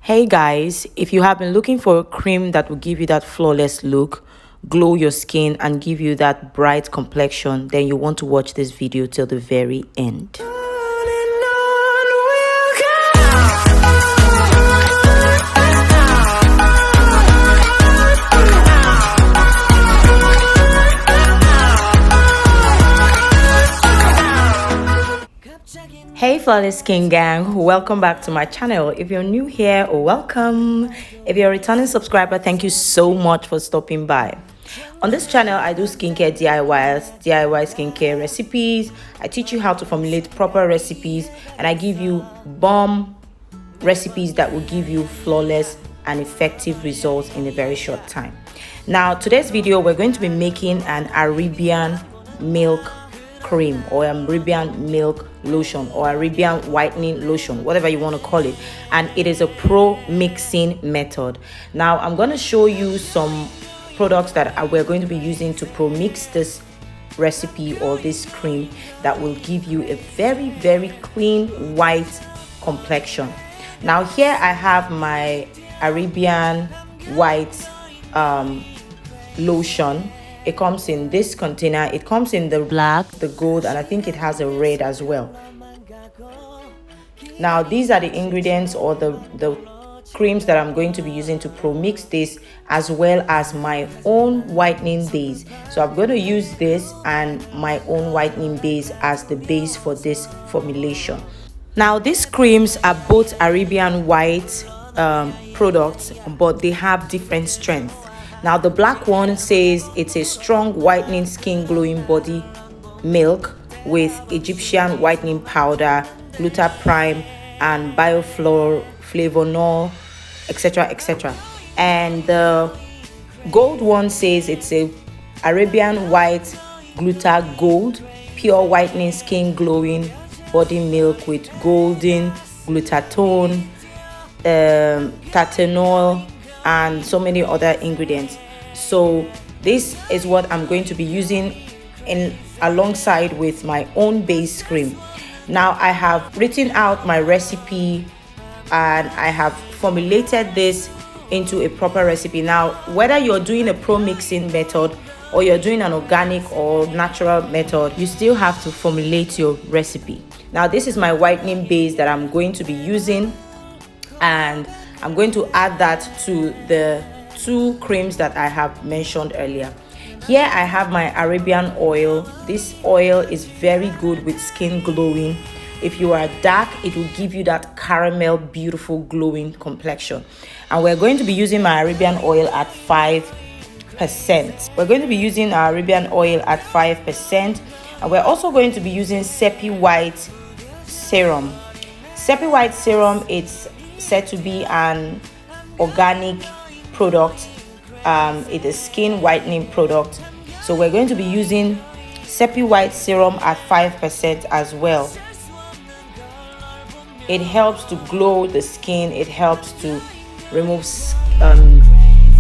Hey guys, if you have been looking for a cream that will give you that flawless look, glow your skin and give you that bright complexion, then you want to watch this video till the very end. Hey flawless skin gang, welcome back to my channel. If you're new here, welcome. If you're a returning subscriber, thank you so much for stopping by. On this channel, I do skincare DIY skincare recipes. I teach you how to formulate proper recipes, and I give you bomb recipes that will give you flawless and effective results in a very short time. Now, today's video, we're going to be making an Arabian milk cream or Arabian milk lotion or Arabian whitening lotion, whatever you want to call it, and it is a pro-mixing method. Now I'm going to show you some products that we're going to be using to pro-mix this recipe or this cream that will give you a very clean white complexion. Now here I have my Arabian white lotion. It comes in this container. It comes in the black, the gold, and I think it has a red as well. Now these are the ingredients or the creams that I'm going to be using to pro-mix this, as well as my own whitening base. So I'm going to use this and my own whitening base as the base for this formulation. Now these creams are both Arabian white products, but they have different strengths. Now the black one says it's a strong whitening skin glowing body milk with Egyptian whitening powder, glutathione and bioflavonol, etc. And the gold one says it's a Arabian white gluta gold pure whitening skin glowing body milk with golden glutathione, tatenol, and so many other ingredients. So this is what I'm going to be using alongside with my own base cream. Now I have written out my recipe and I have formulated this into a proper recipe. Now whether you're doing a pro-mixing method or you're doing an organic or natural method, you still have to formulate your recipe. Now this is my whitening base that I'm going to be using, and I'm going to add that to the two creams that I have mentioned earlier. Here I have my Arabian oil. This oil is very good with skin glowing. If you are dark, it will give you that caramel beautiful glowing complexion. And we're going to be using my Arabian oil at 5%. We're going to be using our Arabian oil at 5%, and we're also going to be using Sepi White serum. Sepi White serum, it's said to be an organic product. It is skin whitening product, so we're going to be using Sepi White serum at 5% as well. It helps to glow the skin. It helps to remove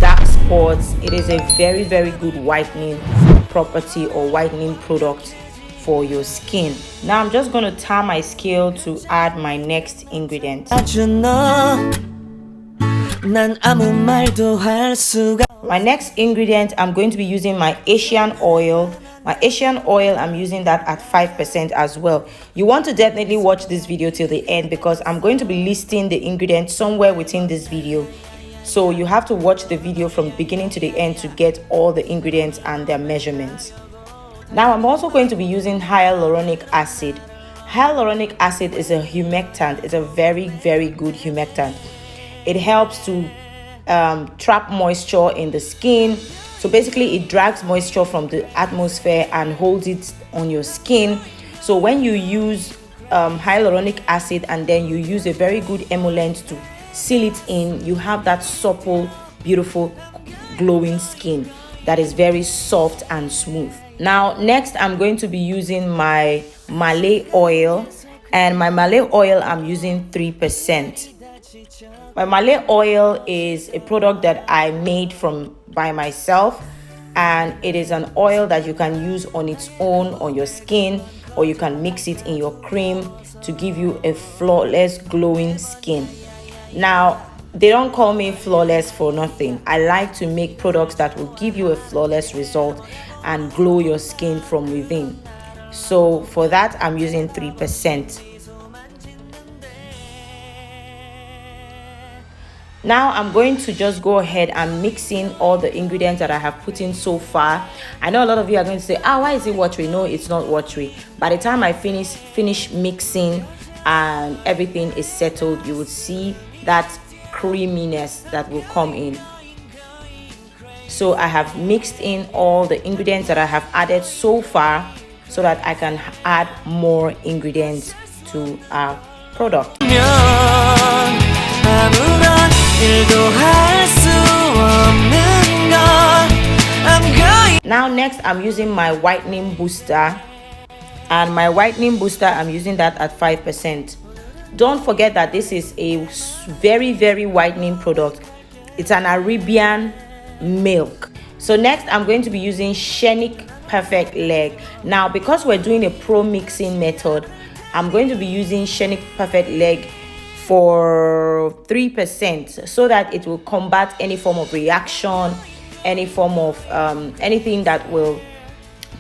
dark spots. It is a very good whitening property or whitening product for your skin. Now I'm just going to turn my scale to add my next ingredient. My next ingredient, I'm going to be using my Asian oil. My Asian oil, I'm using that at 5% as well. You want to definitely watch this video till the end, because I'm going to be listing the ingredients somewhere within this video. So you have to watch the video from beginning to the end to get all the ingredients and their measurements. Now I'm also going to be using hyaluronic acid. Hyaluronic acid is a humectant. It's a very good humectant. It helps to trap moisture in the skin. So basically it drags moisture from the atmosphere and holds it on your skin. So when you use hyaluronic acid and then you use a very good emollient to seal it in, you have that supple, beautiful, glowing skin that is very soft and smooth. Now next I'm going to be using my Malay oil, and my Malay oil I'm using 3%. My Malay oil is a product that I made by myself, and it is an oil that you can use on its own on your skin, or you can mix it in your cream to give you a flawless glowing skin. Now They don't call me flawless for nothing. I like to make products that will give you a flawless result and glow your skin from within. So for that, I'm using 3%. Now I'm going to just go ahead and mix in all the ingredients that I have put in so far. I know a lot of you are going to say, why is it watery? No, it's not watery. By the time I finish mixing and everything is settled, you will see that creaminess that will come in. So I have mixed in all the ingredients that I have added so far so that I can add more ingredients to our product. Now next, I'm using my whitening booster, and my whitening booster, I'm using that at 5%. Don't forget that this is a very, very whitening product. It's an Arabian milk. So next, I'm going to be using Shenick Perfect Leg. Now, because we're doing a pro-mixing method, I'm going to be using Shenick Perfect Leg for 3% so that it will combat any form of reaction, any form of anything that will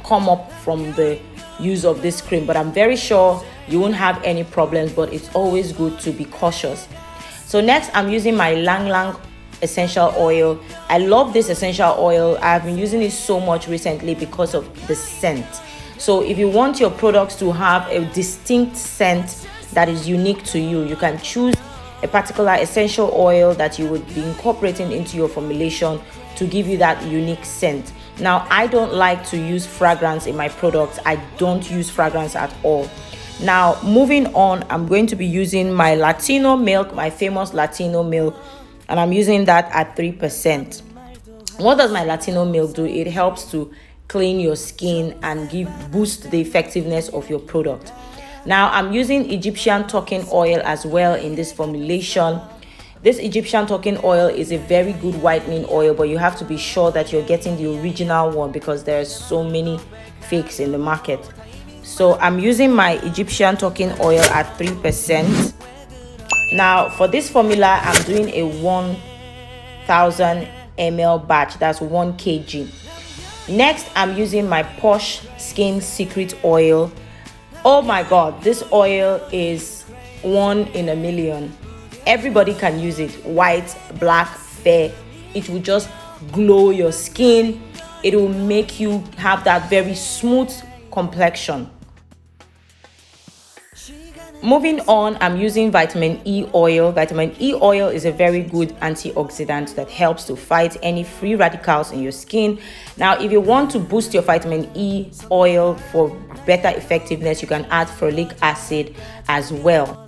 come up from the use of this cream. But I'm very sure you won't have any problems, but it's always good to be cautious. So next, I'm using my Lang Lang essential oil. I love this essential oil. I've been using it so much recently because of the scent. So if you want your products to have a distinct scent that is unique to you, you can choose a particular essential oil that you would be incorporating into your formulation to give you that unique scent. Now, I don't like to use fragrance in my products. I don't use fragrance at all. Now, moving on, I'm going to be using my Latino milk, my famous Latino milk, and I'm using that at 3%. What does my Latino milk do? It helps to clean your skin and boost the effectiveness of your product. Now, I'm using Egyptian talking oil as well in this formulation. This Egyptian talking oil is a very good whitening oil, but you have to be sure that you're getting the original one because there are so many fakes in the market. So I'm using my Egyptian talking oil at 3%. Now, for this formula, I'm doing a 1000 ml batch. That's 1 kg. Next, I'm using my Posh Skin Secret Oil. Oh my God, this oil is 1 in a million. Everybody can use it. White, black, fair. It will just glow your skin. It will make you have that very smooth complexion. Moving on, I'm using vitamin E oil. Vitamin E oil is a very good antioxidant that helps to fight any free radicals in your skin. Now, if you want to boost your vitamin E oil for better effectiveness, you can add ferulic acid as well.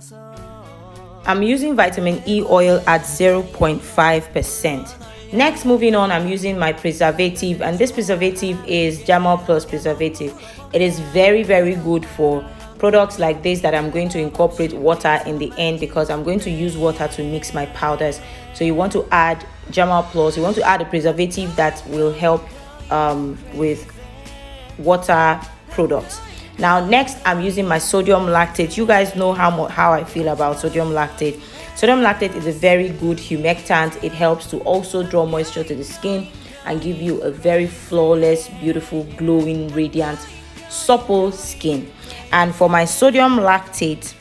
I'm using vitamin E oil at 0.5%. Next, moving on, I'm using my preservative, and this preservative is Jamal Plus preservative. It is very, very good for products like this that I'm going to incorporate water in the end because I'm going to use water to mix my powders. So you want to add Jamal Plus, you want to add a preservative that will help with water products. Now, next, I'm using my sodium lactate. You guys know how I feel about sodium lactate. Sodium lactate is a very good humectant. It helps to also draw moisture to the skin and give you a very flawless, beautiful, glowing, radiant, supple skin. And for my sodium lactate,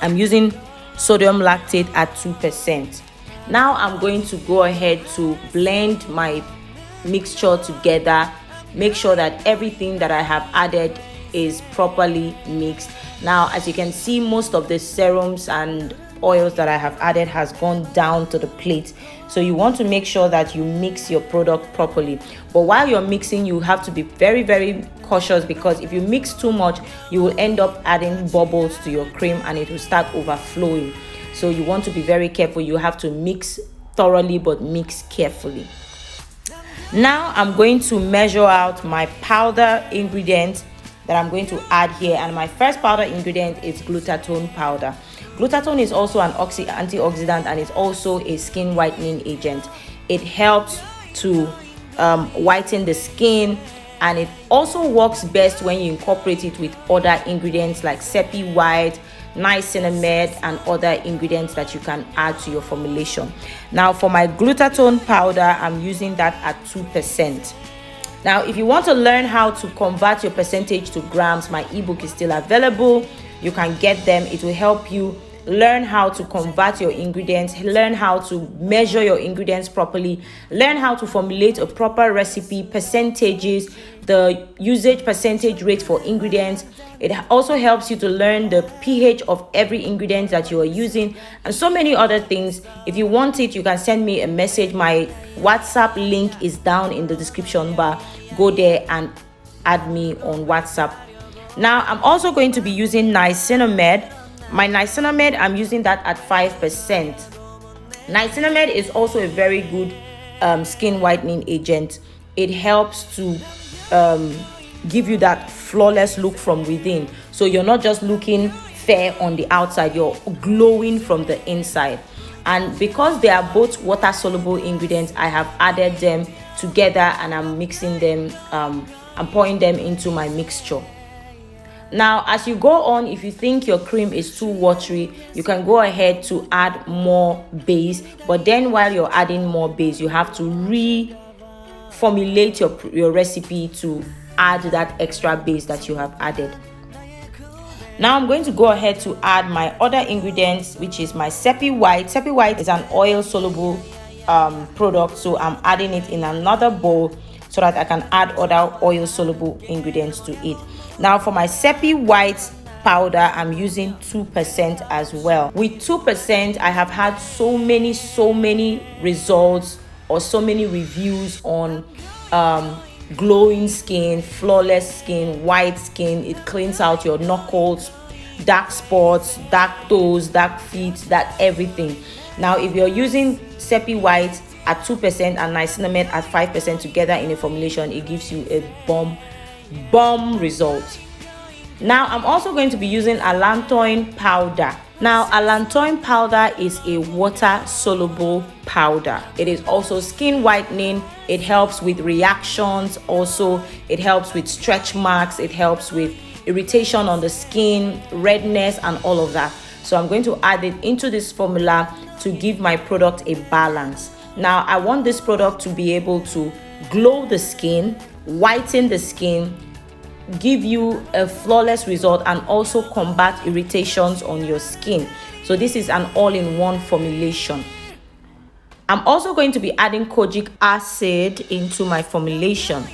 I'm using sodium lactate at 2%. Now I'm going to go ahead to blend my mixture together. Make sure that everything that I have added is properly mixed. Now, as you can see, most of the serums and oils that I have added has gone down to the plate. So you want to make sure that you mix your product properly. But while you're mixing, you have to be very, very cautious because if you mix too much, you will end up adding bubbles to your cream and it will start overflowing. So you want to be very careful. You have to mix thoroughly, but mix carefully. Now I'm going to measure out my powder ingredient that I'm going to add here, and my first powder ingredient is glutathione powder. Glutathione is also an antioxidant and it's also a skin whitening agent. It helps to whiten the skin, and it also works best when you incorporate it with other ingredients like Sepi White, niacinamide, and other ingredients that you can add to your formulation. Now for my glutathione powder, I'm using that at 2%. Now if you want to learn how to convert your percentage to grams, my ebook is still available. You can get them. It will help you learn how to convert your ingredients, learn how to measure your ingredients properly, learn how to formulate a proper recipe, percentages, the usage percentage rate for ingredients. It also helps you to learn the pH of every ingredient that you are using, and so many other things. If you want it, you can send me a message. My WhatsApp link is down in the description bar. Go there and add me on WhatsApp. Now I'm also going to be using niacinamide. My niacinamide, I'm using that at 5%. Niacinamide is also a very good skin whitening agent. It helps to give you that flawless look from within. So you're not just looking fair on the outside, you're glowing from the inside. And because they are both water soluble ingredients, I have added them together and I'm mixing them, I'm pouring them into my mixture. Now as you go on, if you think your cream is too watery, you can go ahead to add more base, but then while you're adding more base, you have to reformulate your recipe to add that extra base that you have added. Now I'm going to go ahead to add my other ingredients, which is my Seppi White. Seppi White is an oil soluble product, so I'm adding it in another bowl so that I can add other oil soluble ingredients to it. Now for my Seppi White powder, I'm using 2% as well. With 2%, I have had so many results or so many reviews on glowing skin, flawless skin, white skin. It cleans out your knuckles, dark spots, dark toes, dark feet, that everything. Now if you're using Seppi White at 2% and niacinamide at 5% together in a formulation, it gives you a bomb result. Now I'm also going to be using allantoin powder. Now allantoin powder is a water soluble powder. It is also skin whitening. It helps with reactions. Also it helps with stretch marks. It helps with irritation on the skin, redness, and all of that. So I'm going to add it into this formula to give my product a balance. Now I want this product to be able to glow the skin, whiten the skin, give you a flawless result, and also combat irritations on your skin. So this is an all-in-one formulation. I'm also going to be adding kojic acid into my formulation.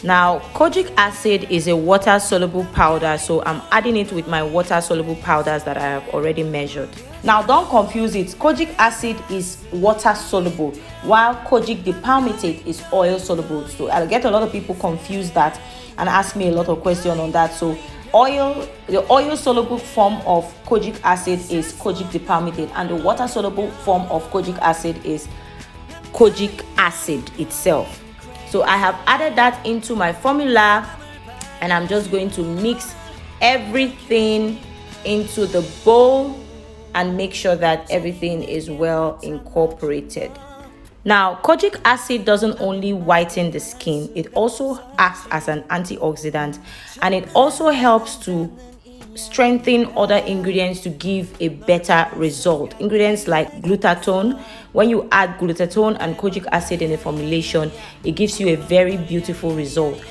Now kojic acid is a water soluble powder, so I'm adding it with my water soluble powders that I have already measured. Now don't confuse it. Kojic acid is water soluble while kojic dipalmitate is oil soluble. So I'll get a lot of people confuse that and ask me a lot of questions on that. So the oil soluble form of kojic acid is kojic dipalmitate, and the water soluble form of kojic acid is kojic acid itself. So I have added that into my formula, and I'm just going to mix everything into the bowl and make sure that everything is well incorporated. Now kojic acid doesn't only whiten the skin, it also acts as an antioxidant, and it also helps to strengthen other ingredients to give a better result. Ingredients like glutathione, when you add glutathione and kojic acid in a formulation, it gives you a very beautiful result.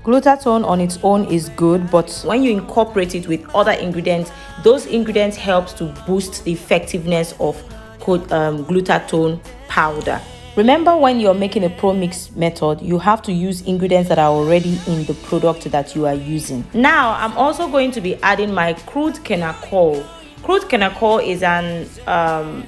Glutathione on its own is good, but when you incorporate it with other ingredients, those ingredients help to boost the effectiveness of glutathione powder. Remember, when you're making a promix method, you have to use ingredients that are already in the product that you are using. Now, I'm also going to be adding my crude kenacol. Crude kenacol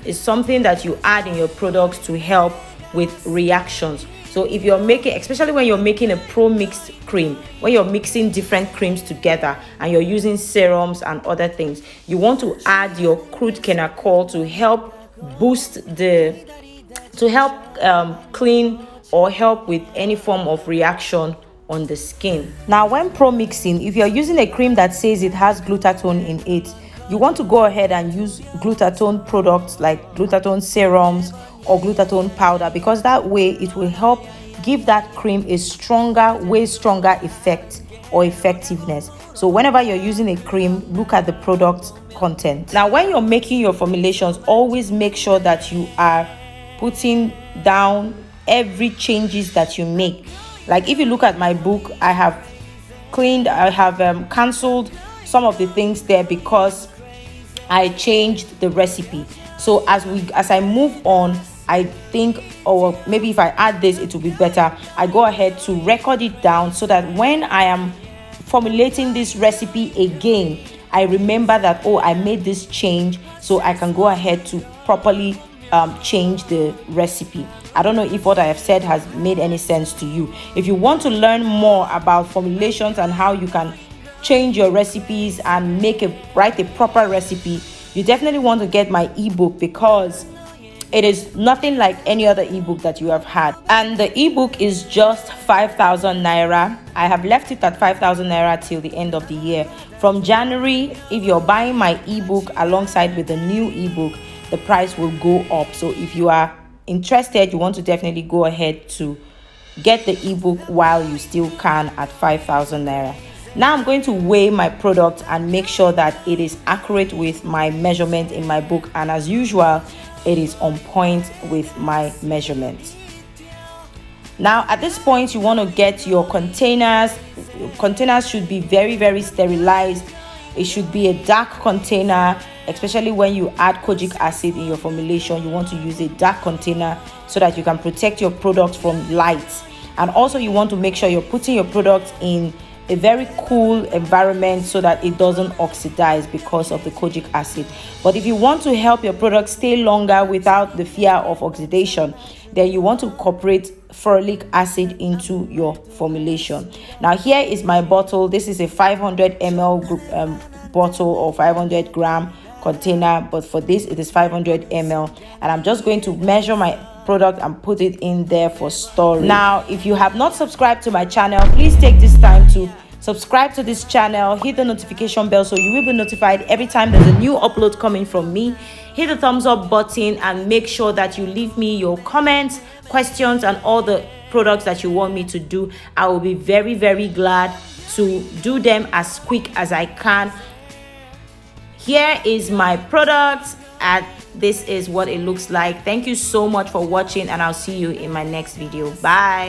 is something that you add in your products to help with reactions. So if you're making, especially when you're making a pro-mixed cream, when you're mixing different creams together and you're using serums and other things, you want to add your crude kenacol to help boost clean or help with any form of reaction on the skin. Now when pro-mixing, if you're using a cream that says it has glutathione in it, you want to go ahead and use glutathione products like glutathione serums or glutathione powder, because that way it will help give that cream a stronger, way stronger effect or effectiveness. So whenever you're using a cream, look at the product content. Now when you're making your formulations, always make sure that you are putting down every changes that you make. Like if you look at my book, I have cancelled some of the things there because I changed the recipe. So as I move on, I think, or maybe if I add this, it will be better. I go ahead to record it down so that when I am formulating this recipe again, I remember that, oh, I made this change, so I can go ahead to properly change the recipe. I don't know if what I have said has made any sense to you. If you want to learn more about formulations and how you can change your recipes and write a proper recipe, you definitely want to get my ebook, because it is nothing like any other ebook that you have had. And the ebook is just 5,000 naira. I have left it at 5,000 naira till the end of the year. From January, if you're buying my ebook alongside with the new ebook, the price will go up. So if you are interested, you want to definitely go ahead to get the ebook while you still can at 5,000 naira. Now I'm going to weigh my product and make sure that it is accurate with my measurement in my book, and as usual, it is on point with my measurements. Now at this point, you want to get your containers. Containers should be very sterilized. It should be a dark container, especially when you add kojic acid in your formulation. You want to use a dark container so that you can protect your product from light. And also you want to make sure you're putting your product in a very cool environment so that it doesn't oxidize because of the kojic acid. But if you want to help your product stay longer without the fear of oxidation, then you want to incorporate ferulic acid into your formulation. Now here is my bottle. This is a 500 ml bottle or 500 gram container, but for this it is 500 ml, and I'm just going to measure my product and put it in there for storage. Now if you have not subscribed to my channel, please take this time to subscribe to this channel, hit the notification bell so you will be notified every time there's a new upload coming from me. Hit the thumbs up button and make sure that you leave me your comments, questions, and all the products that you want me to do. I will be very glad to do them as quick as I can. Here is my product, and this is what it looks like. Thank you so much for watching, and I'll see you in my next video. Bye.